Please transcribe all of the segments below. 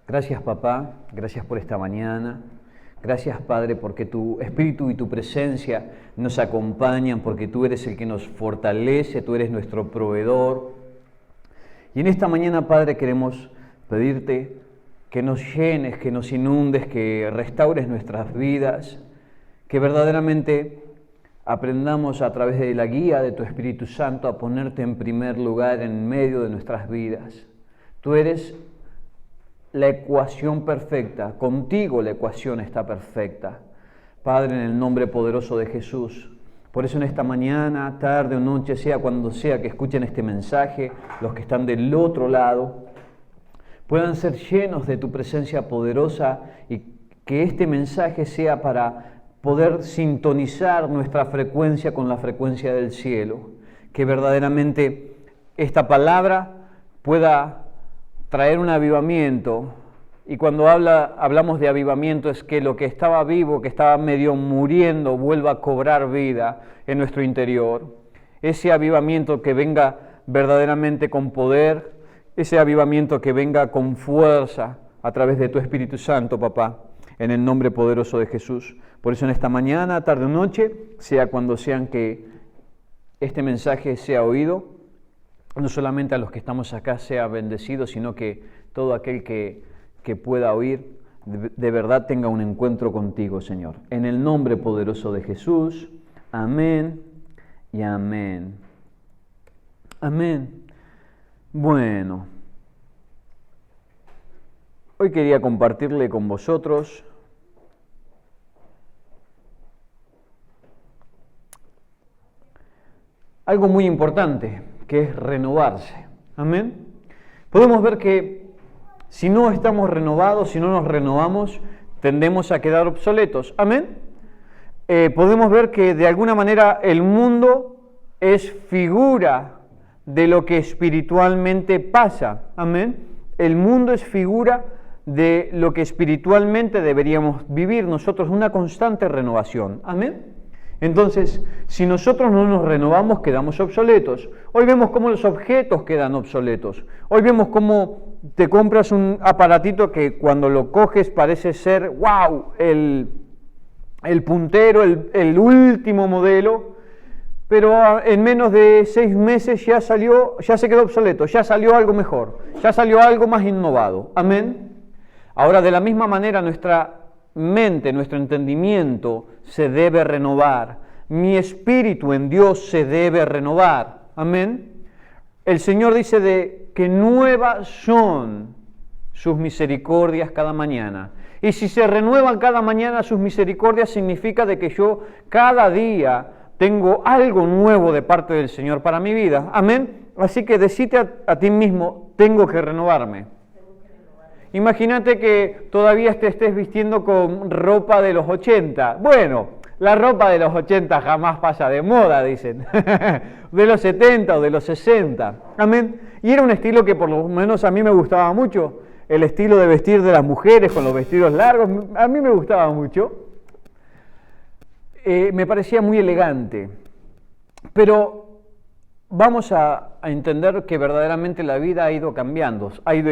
Gracias, papá, gracias por esta mañana. Gracias, Padre, porque tu Espíritu y tu presencia nos acompañan, porque tú eres el que nos fortalece, tú eres nuestro proveedor. Y en esta mañana, Padre, queremos pedirte que nos llenes, que nos inundes, que restaures nuestras vidas, que verdaderamente aprendamos a través de la guía de tu Espíritu Santo a ponerte en primer lugar en medio de nuestras vidas. Tú eres la ecuación perfecta, contigo la ecuación está perfecta. Padre, en el nombre poderoso de Jesús, por eso en esta mañana, tarde o noche, sea cuando sea que escuchen este mensaje, los que están del otro lado, puedan ser llenos de tu presencia poderosa y que este mensaje sea para poder sintonizar nuestra frecuencia con la frecuencia del cielo, que verdaderamente esta palabra pueda traer un avivamiento. Y cuando hablamos de avivamiento es que lo que estaba vivo, que estaba medio muriendo, vuelva a cobrar vida en nuestro interior. Ese avivamiento que venga verdaderamente con poder, ese avivamiento que venga con fuerza a través de tu Espíritu Santo, papá, en el nombre poderoso de Jesús. Por eso en esta mañana, tarde o noche, sea cuando sean que este mensaje sea oído, no solamente a los que estamos acá sea bendecido, sino que todo aquel que pueda oír, de verdad tenga un encuentro contigo, Señor. En el nombre poderoso de Jesús, amén y amén. Amén. Bueno, hoy quería compartirle con vosotros algo muy importante, que es renovarse. Amén. Podemos ver que si no estamos renovados, si no nos renovamos, tendemos a quedar obsoletos. Amén. Podemos ver que de alguna manera el mundo es figura de lo que espiritualmente pasa. Amén. El mundo es figura de lo que espiritualmente deberíamos vivir nosotros, una constante renovación. Amén. Entonces, si nosotros no nos renovamos, quedamos obsoletos. Hoy vemos cómo los objetos quedan obsoletos. Hoy vemos cómo te compras un aparatito que cuando lo coges parece ser, wow, el puntero, el último modelo, pero en menos de 6 meses ya se quedó obsoleto, ya salió algo mejor, ya salió algo más innovado. Amén. Ahora, de la misma manera, nuestra mente, nuestro entendimiento se debe renovar. Mi espíritu en Dios se debe renovar. Amén. El Señor dice de que nuevas son sus misericordias cada mañana. Y si se renuevan cada mañana sus misericordias, significa de que yo cada día tengo algo nuevo de parte del Señor para mi vida. Amén. Así que decite a ti mismo, tengo que renovarme. Imagínate que todavía te estés vistiendo con ropa de los 80. Bueno, la ropa de los 80 jamás pasa de moda, dicen. De los 70 o de los 60. Amén. Y era un estilo que por lo menos a mí me gustaba mucho. El estilo de vestir de las mujeres con los vestidos largos, a mí me gustaba mucho. Me parecía muy elegante. Pero vamos a entender que verdaderamente la vida ha ido cambiando, ha ido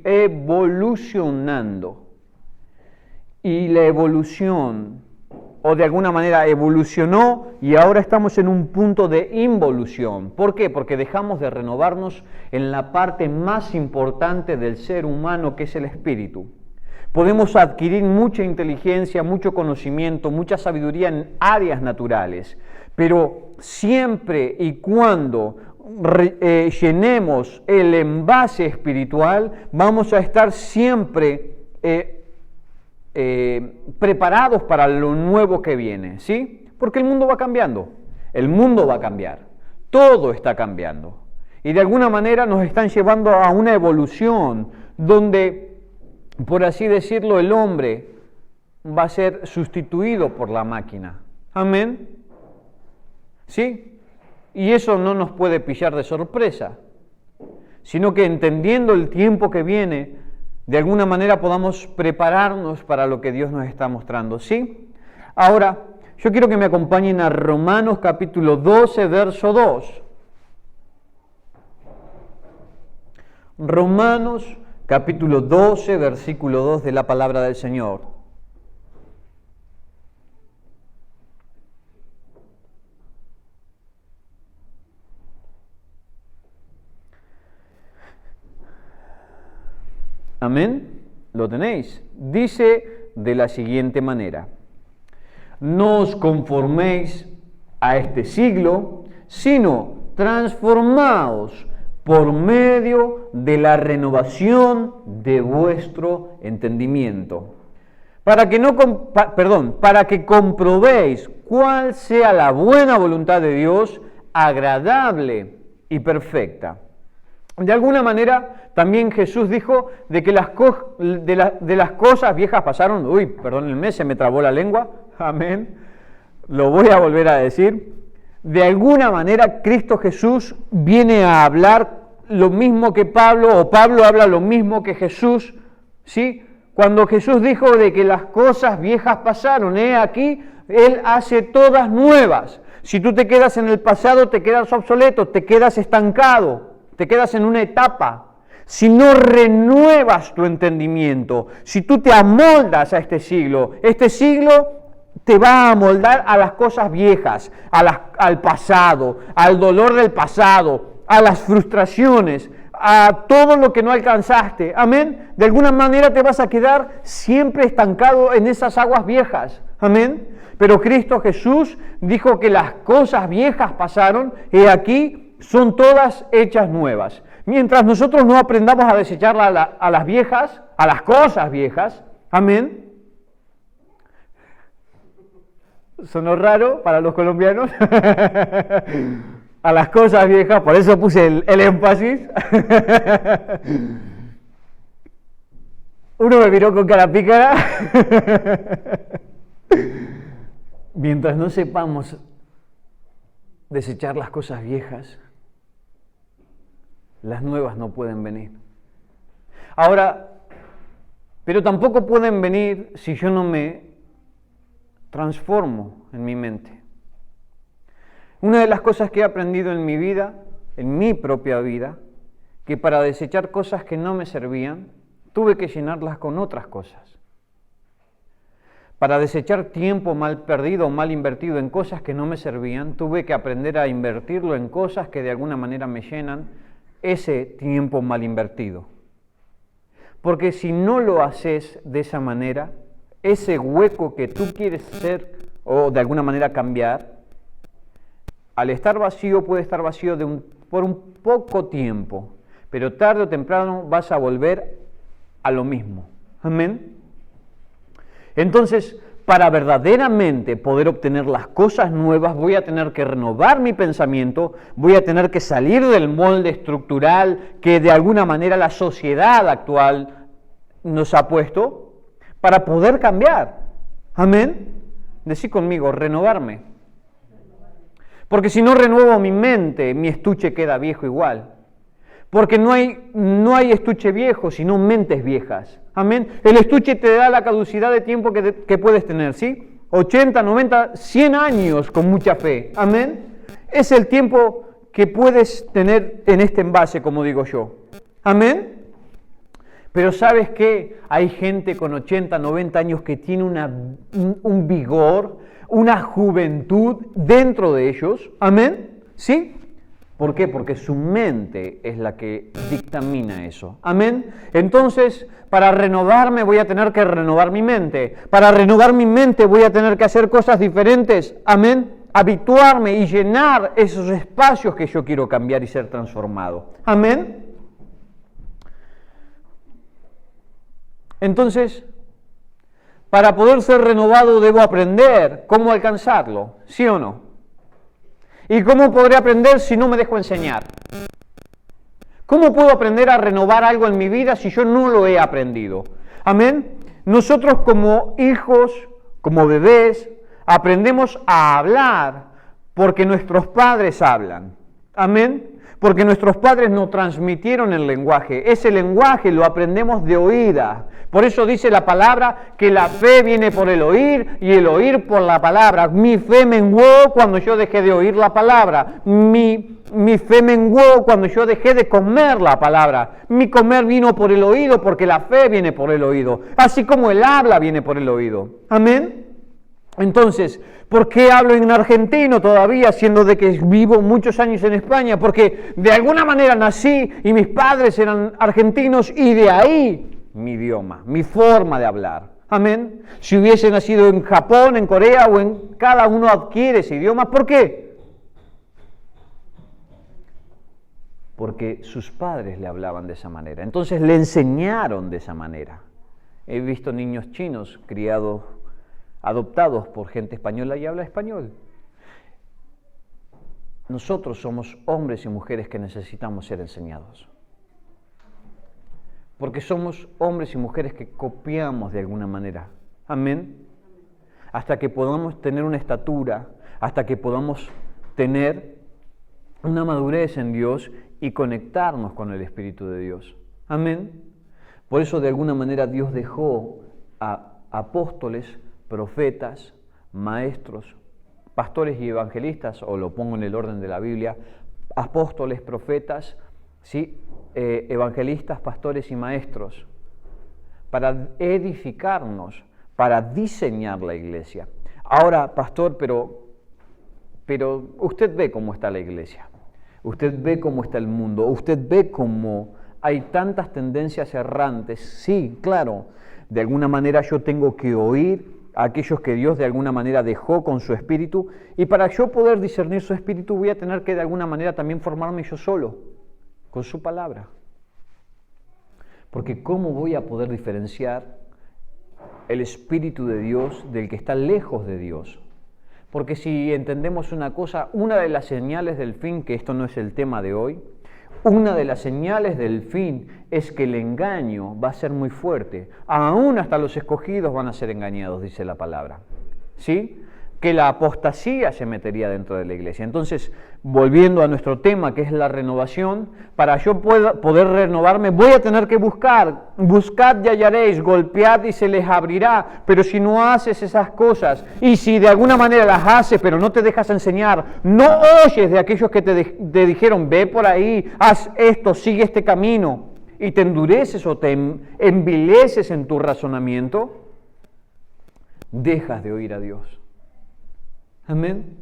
evolucionando. Y la evolución, o de alguna manera evolucionó, y ahora estamos en un punto de involución. ¿Por qué? Porque dejamos de renovarnos en la parte más importante del ser humano, que es el espíritu. Podemos adquirir mucha inteligencia, mucho conocimiento, mucha sabiduría en áreas naturales, pero siempre y cuando llenemos el envase espiritual, vamos a estar siempre preparados para lo nuevo que viene, ¿sí? Porque el mundo va cambiando, el mundo va a cambiar, todo está cambiando. Y de alguna manera nos están llevando a una evolución donde, por así decirlo, el hombre va a ser sustituido por la máquina. Amén. ¿Sí? Y eso no nos puede pillar de sorpresa, sino que entendiendo el tiempo que viene, de alguna manera podamos prepararnos para lo que Dios nos está mostrando. ¿Sí? Ahora, yo quiero que me acompañen a Romanos capítulo 12, verso 2. Romanos capítulo 12, versículo 2 de la palabra del Señor. Amén. ¿Lo tenéis? Dice de la siguiente manera: no os conforméis a este siglo, sino transformaos por medio de la renovación de vuestro entendimiento, para que comprobéis cuál sea la buena voluntad de Dios, agradable y perfecta. De alguna manera, también Jesús dijo de que de las cosas viejas pasaron. Perdónenme, se me trabó la lengua. Amén. Lo voy a volver a decir. De alguna manera, Cristo Jesús viene a hablar lo mismo que Pablo, o Pablo habla lo mismo que Jesús, ¿sí? Cuando Jesús dijo de que las cosas viejas pasaron, aquí, Él hace todas nuevas. Si tú te quedas en el pasado, te quedas obsoleto, te quedas estancado. Te quedas en una etapa. Si no renuevas tu entendimiento, si tú te amoldas a este siglo te va a amoldar a las cosas viejas, al pasado, al dolor del pasado, a las frustraciones, a todo lo que no alcanzaste. Amén. De alguna manera te vas a quedar siempre estancado en esas aguas viejas. Amén. Pero Cristo Jesús dijo que las cosas viejas pasaron y aquí son todas hechas nuevas. Mientras nosotros no aprendamos a desechar a las viejas, a las cosas viejas, amén. Sonó raro para los colombianos. A las cosas viejas, por eso puse el énfasis. Uno me miró con cara pícara. Mientras no sepamos desechar las cosas viejas, las nuevas no pueden venir. Ahora, pero tampoco pueden venir si yo no me transformo en mi mente. Una de las cosas que he aprendido en mi vida, en mi propia vida, que para desechar cosas que no me servían, tuve que llenarlas con otras cosas. Para desechar tiempo mal perdido o mal invertido en cosas que no me servían, tuve que aprender a invertirlo en cosas que de alguna manera me llenan ese tiempo mal invertido. Porque si no lo haces de esa manera, ese hueco que tú quieres ser o de alguna manera cambiar, al estar vacío puede estar vacío por un poco tiempo, pero tarde o temprano vas a volver a lo mismo. Amén. Entonces, para verdaderamente poder obtener las cosas nuevas, voy a tener que renovar mi pensamiento, voy a tener que salir del molde estructural que de alguna manera la sociedad actual nos ha puesto para poder cambiar. Amén. Decí conmigo, renovarme. Porque si no renuevo mi mente, mi estuche queda viejo igual. Porque no hay estuche viejo, sino mentes viejas. Amén. El estuche te da la caducidad de tiempo que puedes tener, ¿sí? 80, 90, 100 años con mucha fe. Amén. Es el tiempo que puedes tener en este envase, como digo yo. Amén. Pero ¿sabes qué? Hay gente con 80, 90 años que tiene un vigor, una juventud dentro de ellos. Amén. ¿Sí? ¿Por qué? Porque su mente es la que dictamina eso. Amén. Entonces, para renovarme voy a tener que renovar mi mente. Para renovar mi mente voy a tener que hacer cosas diferentes. Amén. Habituarme y llenar esos espacios que yo quiero cambiar y ser transformado. Amén. Entonces, para poder ser renovado debo aprender cómo alcanzarlo, ¿sí o no? ¿Y cómo podré aprender si no me dejo enseñar? ¿Cómo puedo aprender a renovar algo en mi vida si yo no lo he aprendido? Amén. Nosotros como hijos, como bebés, aprendemos a hablar porque nuestros padres hablan. Amén. Porque nuestros padres nos transmitieron el lenguaje. Ese lenguaje lo aprendemos de oída. Por eso dice la palabra que la fe viene por el oír y el oír por la palabra. Mi fe menguó cuando yo dejé de oír la palabra. Mi fe menguó cuando yo dejé de comer la palabra. Mi comer vino por el oído porque la fe viene por el oído. Así como el habla viene por el oído. Amén. Entonces, ¿por qué hablo en argentino todavía, siendo de que vivo muchos años en España? Porque de alguna manera nací y mis padres eran argentinos y de ahí mi idioma, mi forma de hablar. Amén. Si hubiese nacido en Japón, en Corea o en cada uno adquiere ese idioma, ¿por qué? Porque sus padres le hablaban de esa manera. Entonces le enseñaron de esa manera. He visto niños chinos criados, adoptados por gente española y habla español. Nosotros somos hombres y mujeres que necesitamos ser enseñados. Porque somos hombres y mujeres que copiamos de alguna manera. Amén. Hasta que podamos tener una estatura, hasta que podamos tener una madurez en Dios y conectarnos con el Espíritu de Dios. Amén. Por eso de alguna manera Dios dejó a apóstoles, profetas, maestros, pastores y evangelistas, o lo pongo en el orden de la Biblia, apóstoles, profetas, ¿sí? Evangelistas, pastores y maestros, para edificarnos, para diseñar la iglesia. Ahora, pastor, pero usted ve cómo está la iglesia, usted ve cómo está el mundo, usted ve cómo hay tantas tendencias errantes. Sí, claro, de alguna manera yo tengo que oír a aquellos que Dios de alguna manera dejó con su espíritu, y para yo poder discernir su espíritu voy a tener que de alguna manera también formarme yo solo, con su palabra. Porque ¿cómo voy a poder diferenciar el Espíritu de Dios del que está lejos de Dios? Porque si entendemos una cosa, una de las señales del fin, que esto no es el tema de hoy, una de las señales del fin es que el engaño va a ser muy fuerte. Aún hasta los escogidos van a ser engañados, dice la palabra. ¿Sí? Que la apostasía se metería dentro de la iglesia. Entonces, volviendo a nuestro tema, que es la renovación, para yo poder renovarme, voy a tener que buscar. Buscad y hallaréis, golpead y se les abrirá. Pero si no haces esas cosas, y si de alguna manera las haces, pero no te dejas enseñar, no oyes de aquellos que te dijeron, ve por ahí, haz esto, sigue este camino, y te endureces o te envileces en tu razonamiento, dejas de oír a Dios. Amén.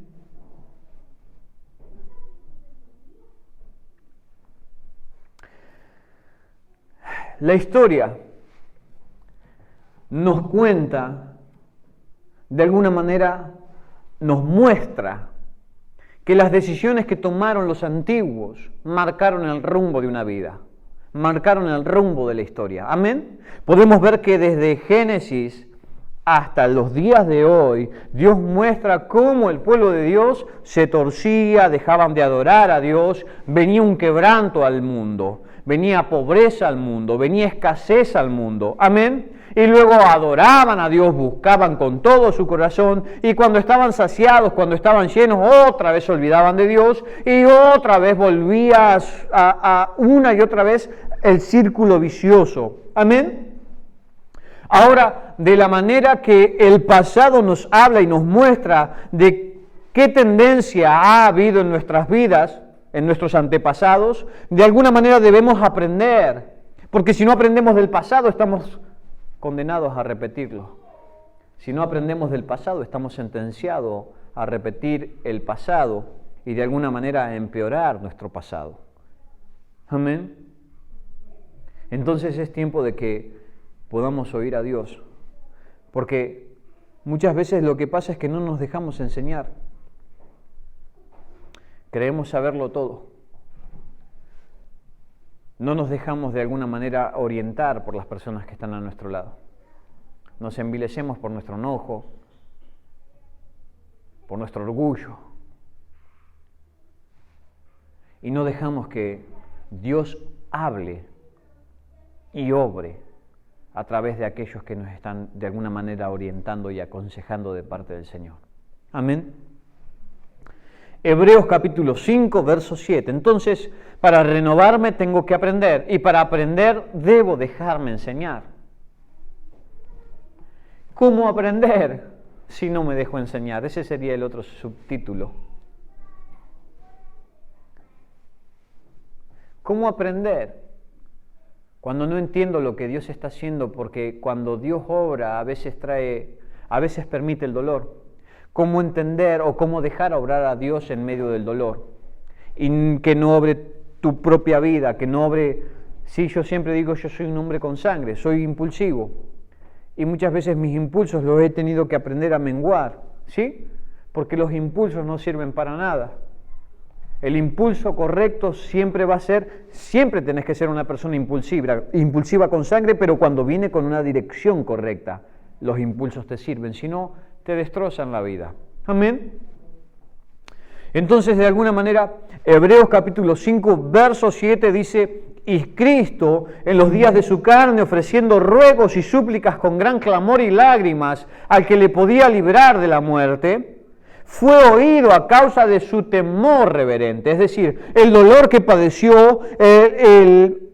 La historia nos cuenta, de alguna manera, nos muestra que las decisiones que tomaron los antiguos marcaron el rumbo de una vida, marcaron el rumbo de la historia. Amén. Podemos ver que desde Génesis hasta los días de hoy, Dios muestra cómo el pueblo de Dios se torcía, dejaban de adorar a Dios, venía un quebranto al mundo, venía pobreza al mundo, venía escasez al mundo. Amén. Y luego adoraban a Dios, buscaban con todo su corazón, y cuando estaban saciados, cuando estaban llenos, otra vez se olvidaban de Dios y otra vez volvía a una y otra vez el círculo vicioso. Amén. Ahora, de la manera que el pasado nos habla y nos muestra de qué tendencia ha habido en nuestras vidas, en nuestros antepasados, de alguna manera debemos aprender, porque si no aprendemos del pasado estamos condenados a repetirlo. Si no aprendemos del pasado estamos sentenciados a repetir el pasado y de alguna manera a empeorar nuestro pasado. Amén. Entonces es tiempo de que podamos oír a Dios, porque muchas veces lo que pasa es que no nos dejamos enseñar. Creemos saberlo todo. No nos dejamos de alguna manera orientar por las personas que están a nuestro lado. Nos envilecemos por nuestro enojo, por nuestro orgullo, y no dejamos que Dios hable y obre a través de aquellos que nos están de alguna manera orientando y aconsejando de parte del Señor. Amén. Hebreos capítulo 5, verso 7. Entonces, para renovarme tengo que aprender, y para aprender debo dejarme enseñar. ¿Cómo aprender si no me dejo enseñar? Ese sería el otro subtítulo. ¿Cómo aprender cuando no entiendo lo que Dios está haciendo? Porque cuando Dios obra a veces permite el dolor. ¿Cómo entender o cómo dejar obrar a Dios en medio del dolor? Y que no obre tu propia vida, que no obre... Sí, yo siempre digo, yo soy un hombre con sangre, soy impulsivo. Y muchas veces mis impulsos los he tenido que aprender a menguar, ¿sí? Porque los impulsos no sirven para nada. El impulso correcto siempre va a ser, siempre tenés que ser una persona impulsiva con sangre, pero cuando viene con una dirección correcta, los impulsos te sirven, si no, te destrozan la vida. Amén. Entonces, de alguna manera, Hebreos capítulo 5, verso 7 dice: y Cristo, en los días de su carne, ofreciendo ruegos y súplicas con gran clamor y lágrimas al que le podía librar de la muerte, fue oído a causa de su temor reverente, es decir, el dolor que padeció, el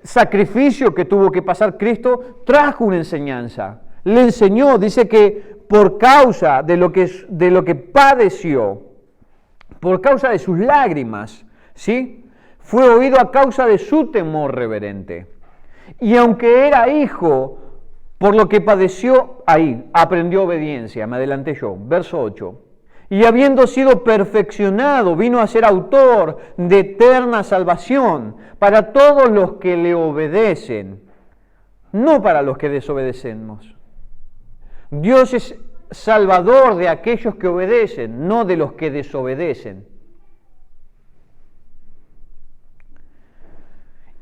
sacrificio que tuvo que pasar Cristo, trajo una enseñanza. Le enseñó, dice que por causa de lo que padeció, por causa de sus lágrimas, ¿sí?, fue oído a causa de su temor reverente. Y aunque era hijo, por lo que padeció, ahí aprendió obediencia. Me adelanté yo. Verso 8. Y habiendo sido perfeccionado, vino a ser autor de eterna salvación para todos los que le obedecen, no para los que desobedecemos. Dios es salvador de aquellos que obedecen, no de los que desobedecen.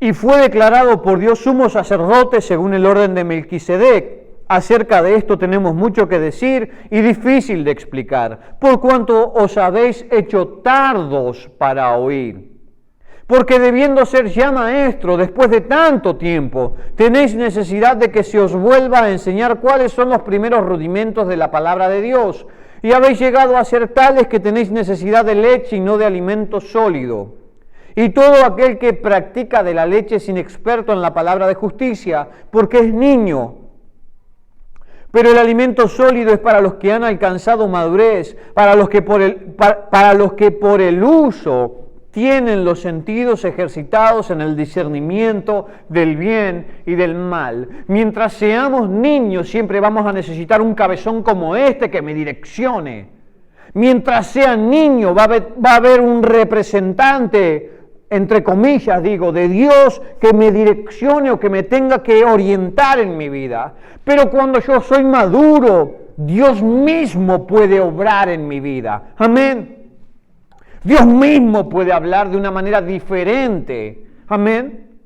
Y fue declarado por Dios sumo sacerdote según el orden de Melquisedec. Acerca de esto tenemos mucho que decir y difícil de explicar, por cuanto os habéis hecho tardos para oír. Porque debiendo ser ya maestro después de tanto tiempo, tenéis necesidad de que se os vuelva a enseñar cuáles son los primeros rudimentos de la palabra de Dios. Y habéis llegado a ser tales que tenéis necesidad de leche y no de alimento sólido. Y todo aquel que practica de la leche es inexperto en la palabra de justicia, porque es niño. Pero el alimento sólido es para los que han alcanzado madurez, para los que por el uso tienen los sentidos ejercitados en el discernimiento del bien y del mal. Mientras seamos niños, siempre vamos a necesitar un cabezón como este que me direccione. Mientras sea niño, va a haber un representante, entre comillas digo, de Dios que me direccione o que me tenga que orientar en mi vida. Pero cuando yo soy maduro, Dios mismo puede obrar en mi vida. Amén. Dios mismo puede hablar de una manera diferente. Amén.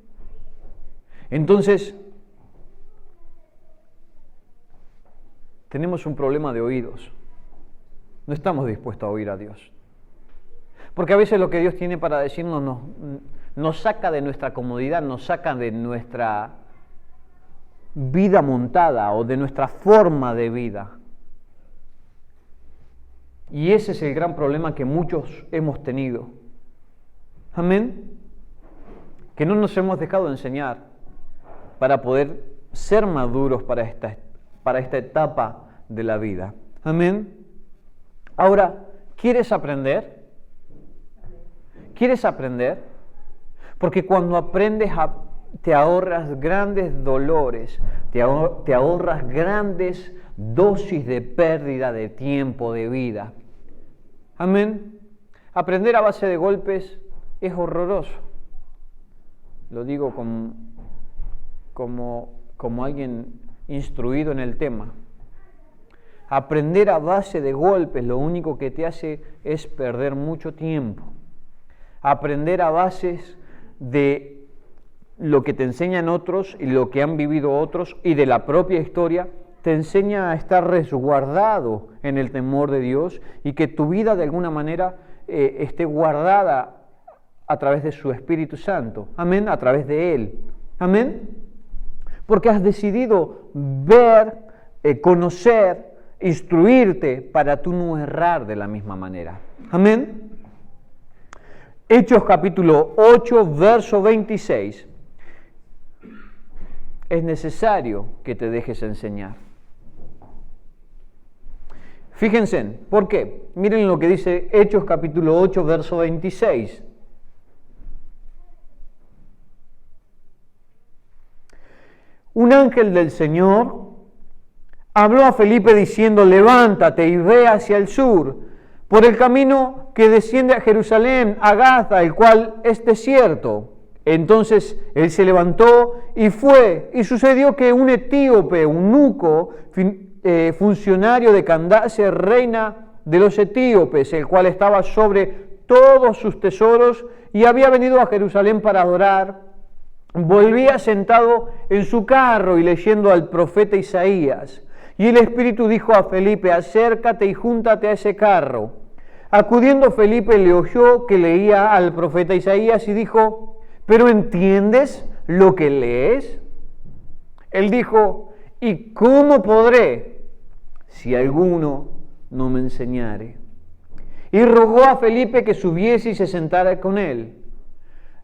Entonces, tenemos un problema de oídos. No estamos dispuestos a oír a Dios. Porque a veces lo que Dios tiene para decirnos nos saca de nuestra comodidad, nos saca de nuestra vida montada o de nuestra forma de vida. Y ese es el gran problema que muchos hemos tenido. Amén. Que no nos hemos dejado enseñar para poder ser maduros para esta etapa de la vida. Amén. Ahora, ¿quieres aprender? ¿Quieres aprender? Porque cuando aprendes te ahorras grandes dolores, te ahorras grandes dosis de pérdida de tiempo, de vida. Amén. Aprender a base de golpes es horroroso. Lo digo como alguien instruido en el tema. Aprender a base de golpes lo único que te hace es perder mucho tiempo. Aprender a bases de lo que te enseñan otros y lo que han vivido otros y de la propia historia, te enseña a estar resguardado en el temor de Dios y que tu vida de alguna manera esté guardada a través de su Espíritu Santo. Amén, a través de Él. Amén. Porque has decidido ver, conocer, instruirte para tú no errar de la misma manera. Amén. Hechos capítulo 8, verso 26. Es necesario que te dejes enseñar. Fíjense, ¿por qué? Miren lo que dice Hechos capítulo 8, verso 26. Un ángel del Señor habló a Felipe diciendo: levántate y ve hacia el sur, por el camino que desciende a Jerusalén, a Gaza, el cual es desierto. Entonces él se levantó y fue, y sucedió que un etíope, eunuco, funcionario de Candace, reina de los etíopes, el cual estaba sobre todos sus tesoros y había venido a Jerusalén para adorar, volvía sentado en su carro y leyendo al profeta Isaías. Y el Espíritu dijo a Felipe: acércate y júntate a ese carro. Acudiendo Felipe le oyó que leía al profeta Isaías y dijo: ¿pero entiendes lo que lees? Él dijo: ¿y cómo podré si alguno no me enseñare? Y rogó a Felipe que subiese y se sentara con él.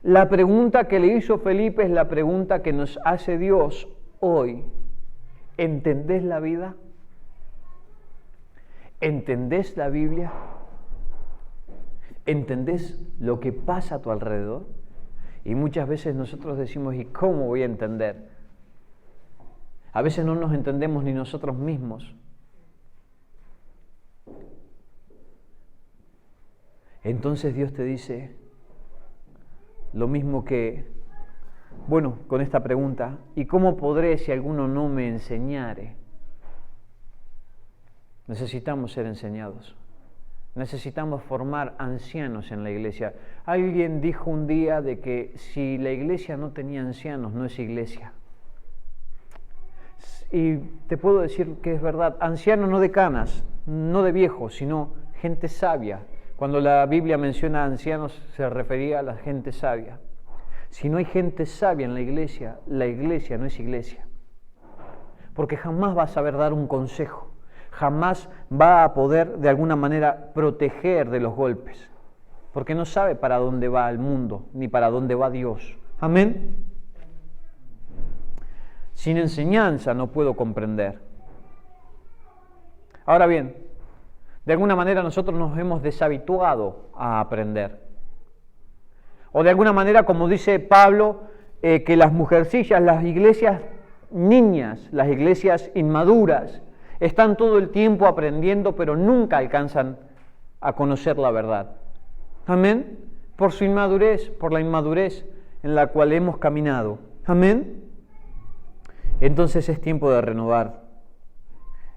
La pregunta que le hizo Felipe es la pregunta que nos hace Dios hoy. ¿Entendés la vida? ¿Entendés la Biblia? ¿Entendés lo que pasa a tu alrededor? Y muchas veces nosotros decimos: ¿y cómo voy a entender? A veces no nos entendemos ni nosotros mismos. Entonces Dios te dice lo mismo que, bueno, con esta pregunta: ¿y cómo podré si alguno no me enseñare? Necesitamos ser enseñados. Necesitamos formar ancianos en la iglesia. Alguien dijo un día de que si la iglesia no tenía ancianos, no es iglesia. Y te puedo decir que es verdad. Ancianos no de canas, no de viejos, sino gente sabia. Cuando la Biblia menciona ancianos, se refería a la gente sabia. Si no hay gente sabia en la iglesia no es iglesia. Porque jamás va a saber dar un consejo. Jamás va a poder de alguna manera proteger de los golpes, porque no sabe para dónde va el mundo, ni para dónde va Dios. Amén. Sin enseñanza no puedo comprender. Ahora bien, de alguna manera nosotros nos hemos deshabituado a aprender. O de alguna manera, como dice Pablo, que las mujercillas, las iglesias niñas, las iglesias inmaduras, están todo el tiempo aprendiendo, pero nunca alcanzan a conocer la verdad. Amén. Por su inmadurez, por la inmadurez en la cual hemos caminado. Amén. Entonces es tiempo de renovar.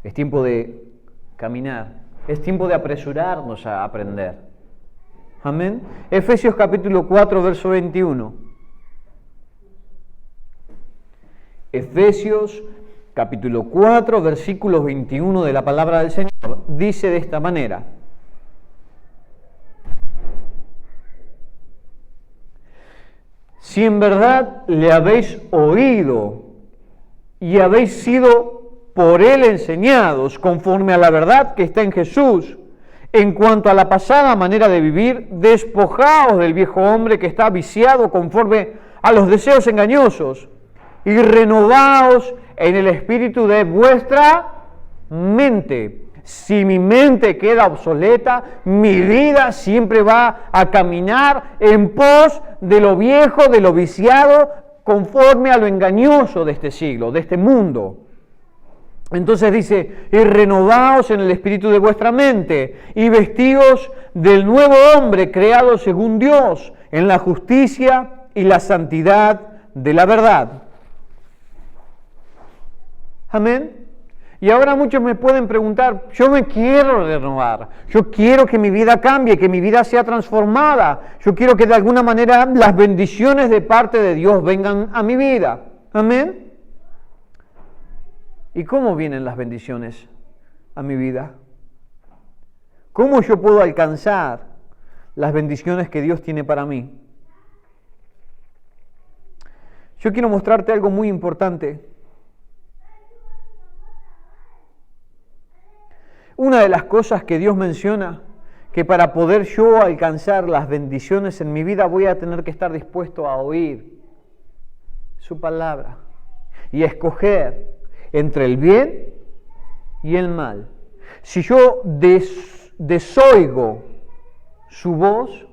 Es tiempo de caminar. Es tiempo de apresurarnos a aprender. Amén. Efesios capítulo 4, verso 21. Efesios capítulo 4, versículos 21 de la palabra del Señor, dice de esta manera: si en verdad le habéis oído y habéis sido por él enseñados conforme a la verdad que está en Jesús, en cuanto a la pasada manera de vivir, despojaos del viejo hombre que está viciado conforme a los deseos engañosos, y renovaos en el espíritu de vuestra mente. Si mi mente queda obsoleta, mi vida siempre va a caminar en pos de lo viejo, de lo viciado, conforme a lo engañoso de este siglo, de este mundo. Entonces dice: y renovaos en el espíritu de vuestra mente, y vestíos del nuevo hombre creado según Dios, en la justicia y la santidad de la verdad. Amén. Y ahora muchos me pueden preguntar: yo me quiero renovar, yo quiero que mi vida cambie, que mi vida sea transformada, yo quiero que de alguna manera las bendiciones de parte de Dios vengan a mi vida. Amén. ¿Y cómo vienen las bendiciones a mi vida? ¿Cómo yo puedo alcanzar las bendiciones que Dios tiene para mí? Yo quiero mostrarte algo muy importante. Una de las cosas que Dios menciona que para poder yo alcanzar las bendiciones en mi vida voy a tener que estar dispuesto a oír su palabra y a escoger entre el bien y el mal. Si yo desoigo su voz,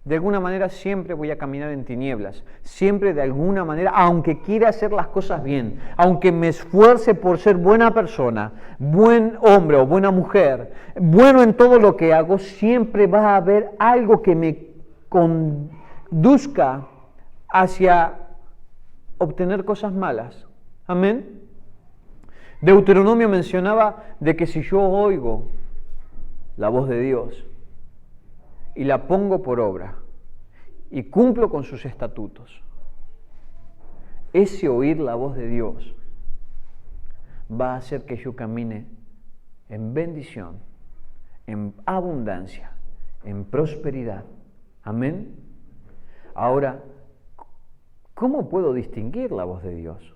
de alguna manera siempre voy a caminar en tinieblas, siempre de alguna manera, aunque quiera hacer las cosas bien, aunque me esfuerce por ser buena persona, buen hombre o buena mujer, bueno en todo lo que hago, siempre va a haber algo que me conduzca hacia obtener cosas malas. Amén. Deuteronomio mencionaba de que si yo oigo la voz de Dios y la pongo por obra y cumplo con sus estatutos, ese oír la voz de Dios va a hacer que yo camine en bendición, en abundancia, en prosperidad. Amén. Ahora, ¿cómo puedo distinguir la voz de Dios?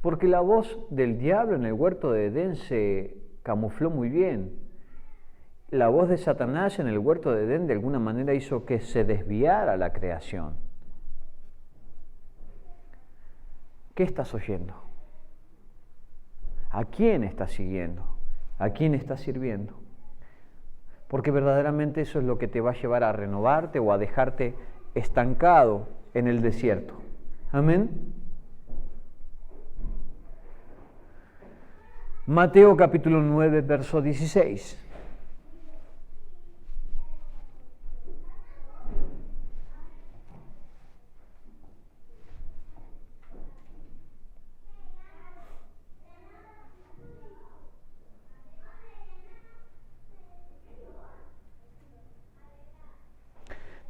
Porque la voz del diablo en el huerto de Edén se camufló muy bien. La voz de Satanás en el huerto de Edén de alguna manera hizo que se desviara la creación. ¿Qué estás oyendo? ¿A quién estás siguiendo? ¿A quién estás sirviendo? Porque verdaderamente eso es lo que te va a llevar a renovarte o a dejarte estancado en el desierto. Amén. Mateo capítulo 9, verso 16.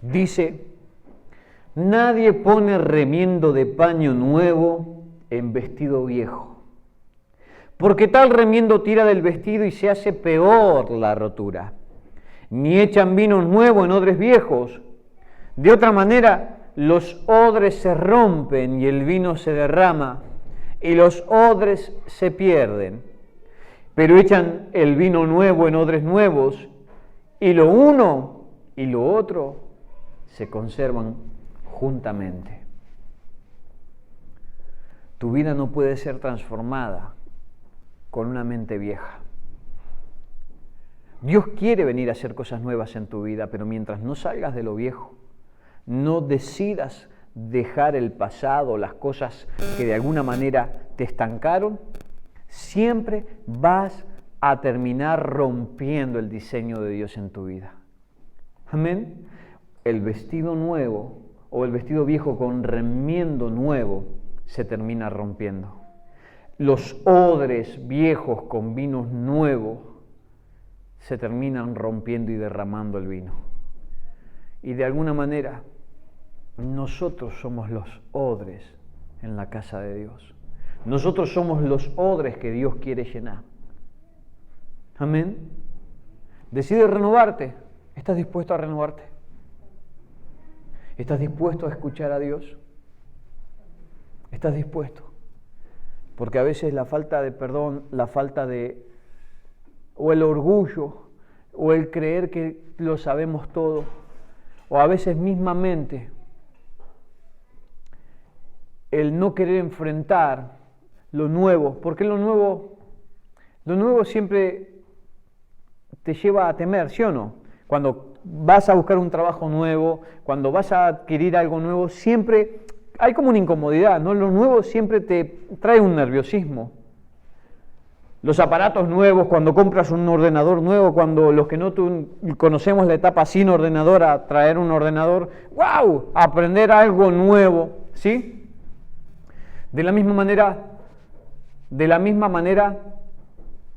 Dice, nadie pone remiendo de paño nuevo en vestido viejo, porque tal remiendo tira del vestido y se hace peor la rotura. Ni echan vino nuevo en odres viejos. De otra manera, los odres se rompen y el vino se derrama, y los odres se pierden. Pero echan el vino nuevo en odres nuevos, y lo uno y lo otro se conservan juntamente. Tu vida no puede ser transformada con una mente vieja. Dios quiere venir a hacer cosas nuevas en tu vida, pero mientras no salgas de lo viejo, no decidas dejar el pasado, las cosas que de alguna manera te estancaron, siempre vas a terminar rompiendo el diseño de Dios en tu vida. Amén. El vestido nuevo o el vestido viejo con remiendo nuevo se termina rompiendo. Los odres viejos con vinos nuevos se terminan rompiendo y derramando el vino. Y de alguna manera, nosotros somos los odres en la casa de Dios. Nosotros somos los odres que Dios quiere llenar. Amén. Decide renovarte. ¿Estás dispuesto a renovarte? ¿Estás dispuesto a escuchar a Dios? ¿Estás dispuesto? Porque a veces la falta de perdón, la falta de, o el orgullo, o el creer que lo sabemos todo, o a veces mismamente el no querer enfrentar lo nuevo, porque lo nuevo siempre te lleva a temer, ¿sí o no? Cuando vas a buscar un trabajo nuevo, cuando vas a adquirir algo nuevo, siempre hay como una incomodidad, ¿no? Lo nuevo siempre te trae un nerviosismo. Los aparatos nuevos, cuando compras un ordenador nuevo, cuando los que no conocemos la etapa sin ordenador, a traer un ordenador, ¡wow! Aprender algo nuevo, ¿sí? De la misma manera,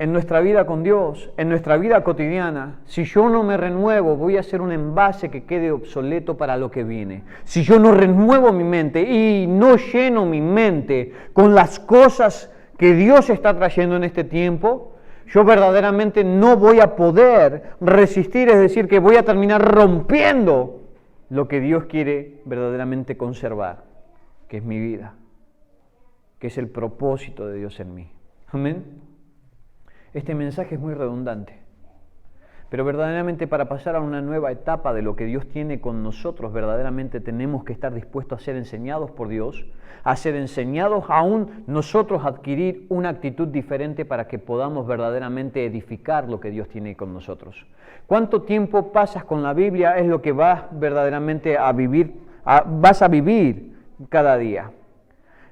en nuestra vida con Dios, en nuestra vida cotidiana, si yo no me renuevo, voy a ser un envase que quede obsoleto para lo que viene. Si yo no renuevo mi mente y no lleno mi mente con las cosas que Dios está trayendo en este tiempo, yo verdaderamente no voy a poder resistir, es decir, que voy a terminar rompiendo lo que Dios quiere verdaderamente conservar, que es mi vida, que es el propósito de Dios en mí. Amén. Este mensaje es muy redundante. Pero verdaderamente para pasar a una nueva etapa de lo que Dios tiene con nosotros, verdaderamente tenemos que estar dispuestos a ser enseñados por Dios, a ser enseñados aún nosotros a adquirir una actitud diferente para que podamos verdaderamente edificar lo que Dios tiene con nosotros. ¿Cuánto tiempo pasas con la Biblia? Es lo que vas verdaderamente a vivir, vas a vivir cada día.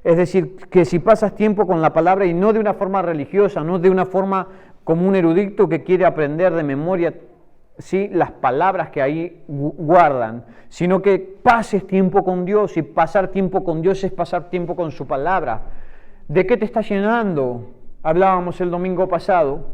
Es decir, que si pasas tiempo con la palabra y no de una forma religiosa, no de una forma como un erudito que quiere aprender de memoria, ¿sí?, las palabras que ahí guardan, sino que pases tiempo con Dios, y pasar tiempo con Dios es pasar tiempo con su palabra. ¿De qué te está llenando? Hablábamos el domingo pasado.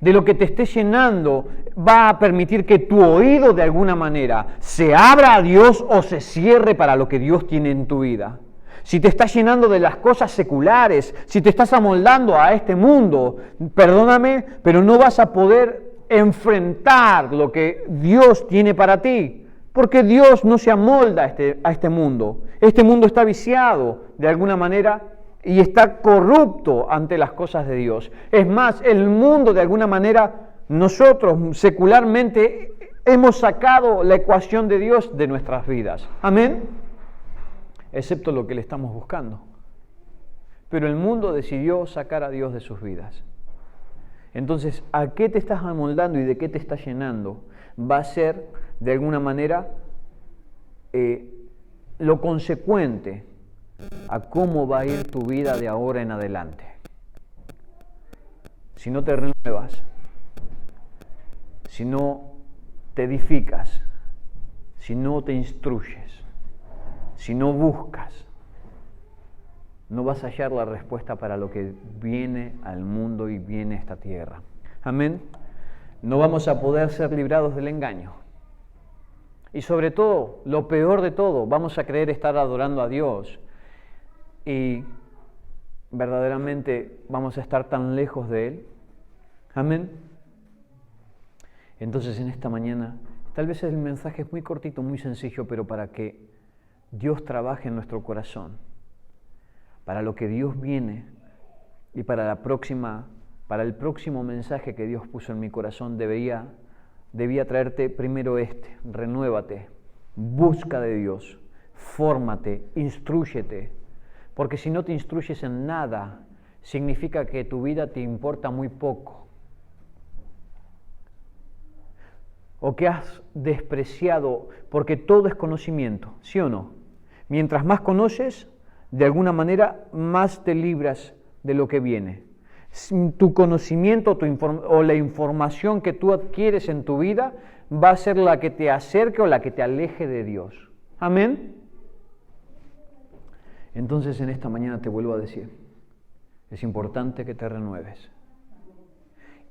De lo que te esté llenando va a permitir que tu oído de alguna manera se abra a Dios o se cierre para lo que Dios tiene en tu vida. Si te estás llenando de las cosas seculares, si te estás amoldando a este mundo, perdóname, pero no vas a poder enfrentar lo que Dios tiene para ti, porque Dios no se amolda a este mundo. Este mundo está viciado de alguna manera y está corrupto ante las cosas de Dios. Es más, el mundo de alguna manera, nosotros secularmente hemos sacado la ecuación de Dios de nuestras vidas. Amén. Excepto lo que le estamos buscando. Pero el mundo decidió sacar a Dios de sus vidas. Entonces, ¿a qué te estás amoldando y de qué te estás llenando? Va a ser, de alguna manera, lo consecuente a cómo va a ir tu vida de ahora en adelante. Si no te renuevas, si no te edificas, si no te instruyes, si no buscas, no vas a hallar la respuesta para lo que viene al mundo y viene a esta tierra. Amén. No vamos a poder ser librados del engaño. Y sobre todo, lo peor de todo, vamos a creer estar adorando a Dios y verdaderamente vamos a estar tan lejos de Él. Amén. Entonces en esta mañana, tal vez el mensaje es muy cortito, muy sencillo, pero para que Dios trabaje en nuestro corazón, para lo que Dios viene y para el próximo mensaje que Dios puso en mi corazón, debía traerte primero renuévate, busca de Dios, fórmate, instrúyete, porque si no te instruyes en nada, significa que tu vida te importa muy poco, o que has despreciado, porque todo es conocimiento, ¿sí o no? Mientras más conoces, de alguna manera, más te libras de lo que viene. Tu conocimiento o la información que tú adquieres en tu vida va a ser la que te acerque o la que te aleje de Dios. Amén. Entonces en esta mañana te vuelvo a decir, es importante que te renueves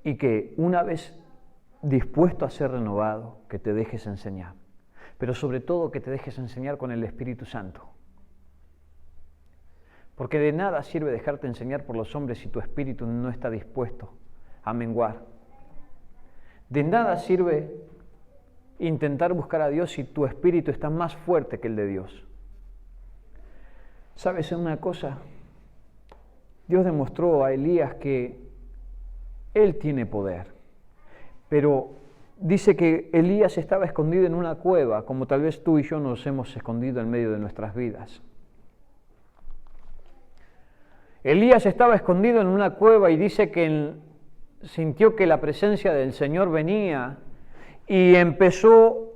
y que una vez dispuesto a ser renovado, que te dejes enseñar. Pero sobre todo que te dejes enseñar con el Espíritu Santo. Porque de nada sirve dejarte enseñar por los hombres si tu espíritu no está dispuesto a menguar. De nada sirve intentar buscar a Dios si tu espíritu está más fuerte que el de Dios. ¿Sabes una cosa? Dios demostró a Elías que Él tiene poder, pero dice que Elías estaba escondido en una cueva, como tal vez tú y yo nos hemos escondido en medio de nuestras vidas. Elías estaba escondido en una cueva y dice que sintió que la presencia del Señor venía y empezó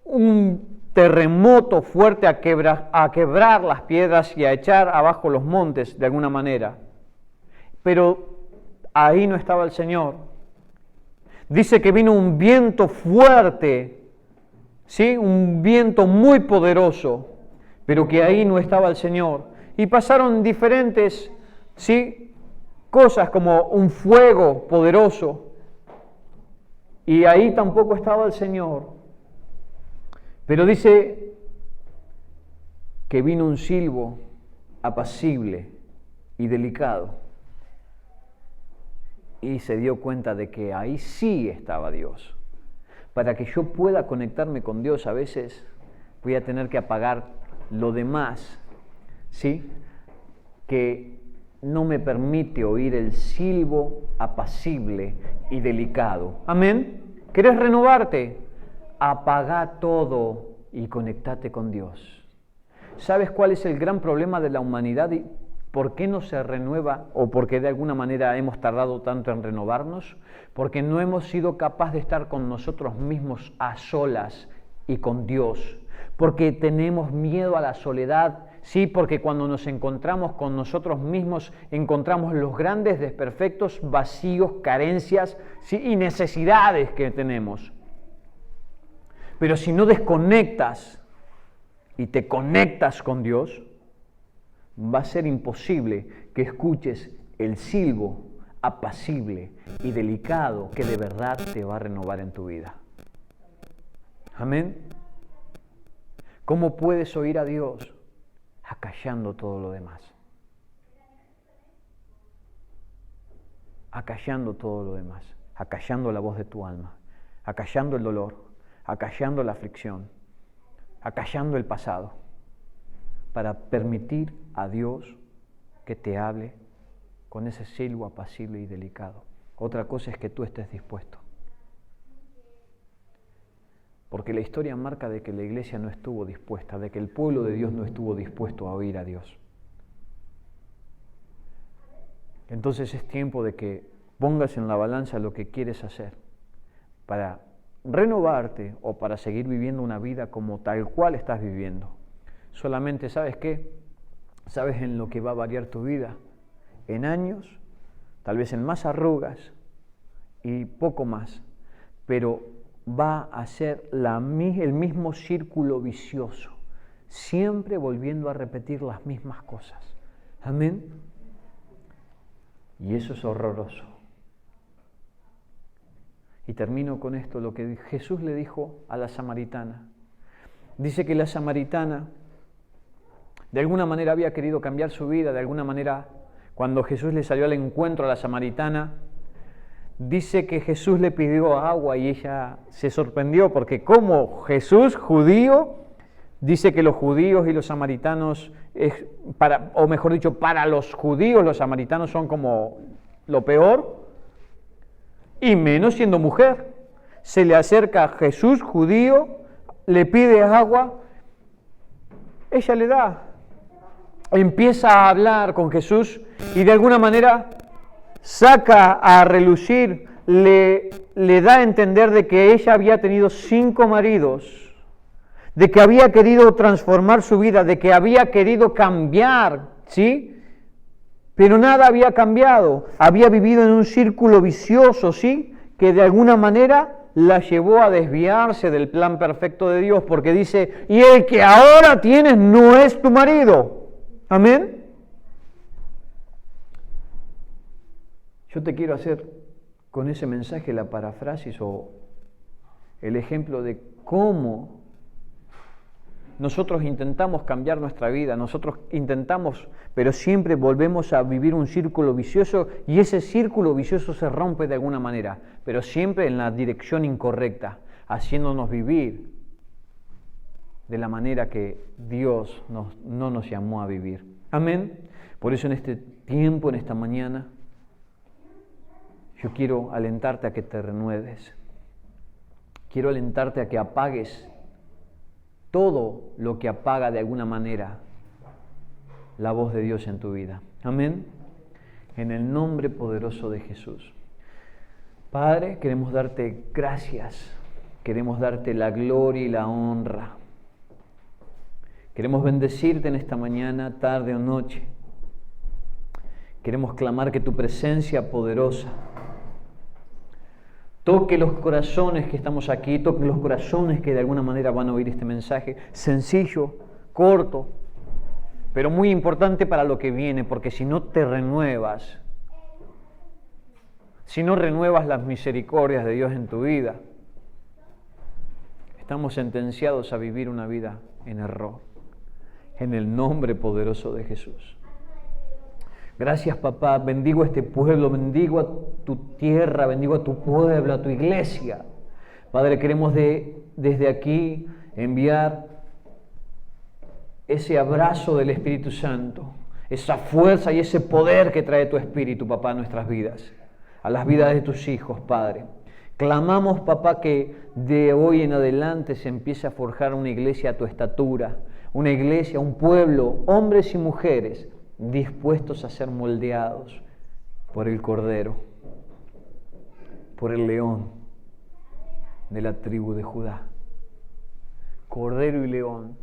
un terremoto fuerte a quebrar las piedras y a echar abajo los montes de alguna manera. Pero ahí no estaba el Señor. Dice que vino un viento fuerte, ¿sí? Un viento muy poderoso, pero que ahí no estaba el Señor. Y pasaron diferentes, ¿sí?, cosas como un fuego poderoso, y ahí tampoco estaba el Señor. Pero dice que vino un silbo apacible y delicado. Y se dio cuenta de que ahí sí estaba Dios. Para que yo pueda conectarme con Dios, a veces voy a tener que apagar lo demás, ¿sí?, que no me permite oír el silbo apacible y delicado. Amén. ¿Querés renovarte? Apaga todo y conectate con Dios. ¿Sabes cuál es el gran problema de la humanidad y por qué no se renueva o por qué de alguna manera hemos tardado tanto en renovarnos? Porque no hemos sido capaces de estar con nosotros mismos a solas y con Dios. Porque tenemos miedo a la soledad. Sí, porque cuando nos encontramos con nosotros mismos encontramos los grandes desperfectos, vacíos, carencias, ¿sí?, y necesidades que tenemos. Pero si no desconectas y te conectas con Dios, va a ser imposible que escuches el silbo apacible y delicado que de verdad te va a renovar en tu vida. Amén. ¿Cómo puedes oír a Dios? Acallando todo lo demás. Acallando todo lo demás. Acallando la voz de tu alma. Acallando el dolor. Acallando la aflicción. Acallando el pasado. Para permitir a Dios que te hable con ese silbo apacible y delicado. Otra cosa es que tú estés dispuesto. Porque la historia marca de que la iglesia no estuvo dispuesta, de que el pueblo de Dios no estuvo dispuesto a oír a Dios. Entonces es tiempo de que pongas en la balanza lo que quieres hacer para renovarte o para seguir viviendo una vida como tal cual estás viviendo. Solamente, ¿sabes qué? ¿Sabes en lo que va a variar tu vida? En años, tal vez en más arrugas y poco más, pero va a ser el mismo círculo vicioso, siempre volviendo a repetir las mismas cosas. Amén. Y eso es horroroso. Y termino con esto, lo que Jesús le dijo a la samaritana. Dice que la samaritana de alguna manera había querido cambiar su vida, de alguna manera cuando Jesús le salió al encuentro a la samaritana, dice que Jesús le pidió agua y ella se sorprendió porque como Jesús, judío, dice que los judíos y los samaritanos, para los judíos los samaritanos son como lo peor, y menos siendo mujer. Se le acerca a Jesús, judío, le pide agua, ella le da. Empieza a hablar con Jesús y de alguna manera saca a relucir, le da a entender de que ella había tenido 5 maridos, de que había querido transformar su vida, de que había querido cambiar, ¿sí? Pero nada había cambiado, había vivido en un círculo vicioso, ¿sí? Que de alguna manera la llevó a desviarse del plan perfecto de Dios, porque dice, y el que ahora tienes no es tu marido. Amén. Yo te quiero hacer con ese mensaje la parafrasis o el ejemplo de cómo nosotros intentamos cambiar nuestra vida, nosotros intentamos, pero siempre volvemos a vivir un círculo vicioso y ese círculo vicioso se rompe de alguna manera, pero siempre en la dirección incorrecta, haciéndonos vivir de la manera que Dios no nos llamó a vivir. Amén. Por eso en este tiempo, en esta mañana, yo quiero alentarte a que te renueves. Quiero alentarte a que apagues todo lo que apaga de alguna manera la voz de Dios en tu vida. Amén. En el nombre poderoso de Jesús. Padre, queremos darte gracias. Queremos darte la gloria y la honra. Queremos bendecirte en esta mañana, tarde o noche. Queremos clamar que tu presencia poderosa toque los corazones que estamos aquí, toque los corazones que de alguna manera van a oír este mensaje, sencillo, corto, pero muy importante para lo que viene, porque si no te renuevas, si no renuevas las misericordias de Dios en tu vida, estamos sentenciados a vivir una vida en error. En el nombre poderoso de Jesús. Gracias, papá. Bendigo a este pueblo, bendigo a tu tierra, bendigo a tu pueblo, a tu iglesia. Padre, queremos desde aquí enviar ese abrazo del Espíritu Santo, esa fuerza y ese poder que trae tu Espíritu, papá, a nuestras vidas, a las vidas de tus hijos, Padre. Clamamos, papá, que de hoy en adelante se empiece a forjar una iglesia a tu estatura, una iglesia, un pueblo, hombres y mujeres dispuestos a ser moldeados por el Cordero, por el León de la tribu de Judá. Cordero y león,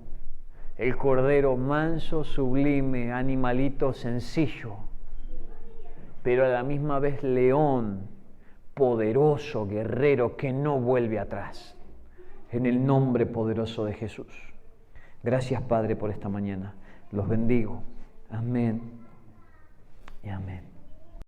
el Cordero manso, sublime, animalito sencillo, pero a la misma vez león, poderoso, guerrero, que no vuelve atrás. En el nombre poderoso de Jesús. Gracias, Padre, por esta mañana. Los bendigo. Amén y amén.